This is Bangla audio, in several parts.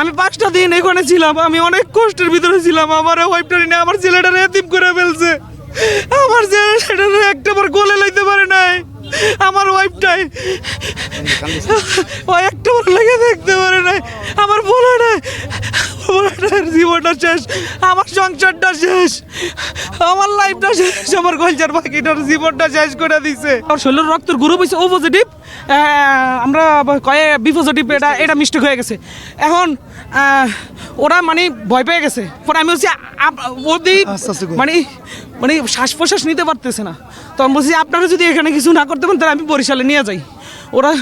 আমি 5টা দিন এখানে ছিলাম। আমি অনেক কষ্টের ভিতরে ছিলাম। আমার ওয়াইফটারি না আমার ছেলেটারে এতিম করে ফেলছে। আমার ছেলেটারে একটাবার কোলে লইতে পারে নাই। আমার ওয়াইফটাই ও একটাবার লেগে দেখতে পারে নাই। আমার বলে নাই জীবনটা শেষ, আমার সংসারটা শেষ, আমার লাইফটা শেষ, আমার কলচার পাখিটার জীবনটা শেষ করে দিছে। আমার শরীরের রক্তের গ্রুপ হয়েছে ও পজিটিভ, আমরা কয়ে বি পজিটিভ, এটা মিস্টেক হয়ে গেছে। এখন ওরা মানে ভয় পেয়ে গেছে। পরে আমি বলছি ওদি মানে মানে শ্বাস প্রশ্বাস নিতে পারতেছে না। তো আমি বলছি আপনারা যদি এখানে কিছু না করতে পারেন তাহলে আমি বরিশালে নিয়ে যাই। ওরা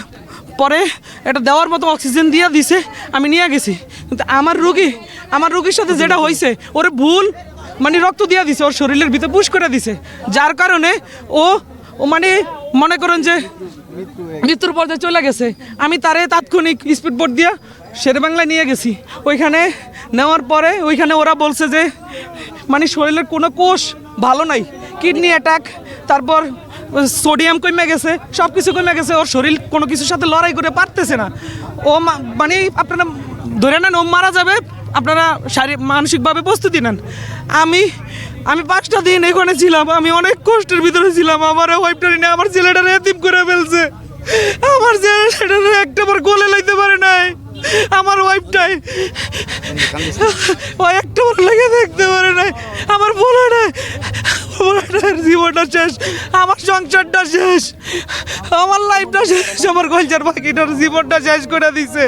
পরে এটা দেওয়ার মতো অক্সিজেন দিয়ে দিছে, আমি নিয়ে গেছি। কিন্তু আমার রুগীর সাথে যেটা হয়েছে, ওর ভুল মানে রক্ত দিয়ে দিছে, ওর শরীরের ভিতরে পুশ করে দিছে, যার কারণে ও মানে মনে করেন যে মৃত্যুর পর্যায়ে চলে গেছে। আমি তারে তাৎক্ষণিক স্পিডবোট দিয়ে শেরেবাংলায় নিয়ে গেছি। ওইখানে নেওয়ার পরে ওইখানে ওরা বলছে যে মানে শরীরের কোনো কোষ ভালো নাই, কিডনি অ্যাটাক, তারপর সোডিয়াম কমে গেছে, সব কিছু কমে গেছে। ওর শরীর কোনো কিছুর সাথে লড়াই করে পারতেছে না। ও মানে আপনারা ধরে নেন ও মারা যাবে, আপনারা মানসিকভাবে প্রস্তুতি নেন। আমি 5টা দিন এখানে ছিলাম। আমি অনেক কষ্টের ভিতরে ছিলাম। আমার ওয়াইফটারি না আমার ছেলেটারে এতিম করে ফেলছে। আমার ছেলেটারে একটাবার কোলে লইতে পারে নাই। আমার ওয়াইফটাই ও একটাবার লেগে দেখতে পারে নাই। আমার বলে নাই জীবনটা শেষ, আমার সংসারটা শেষ, আমার লাইফটা শেষ, আমার কলচার পাখিটার জীবনটা শেষ করে দিছে।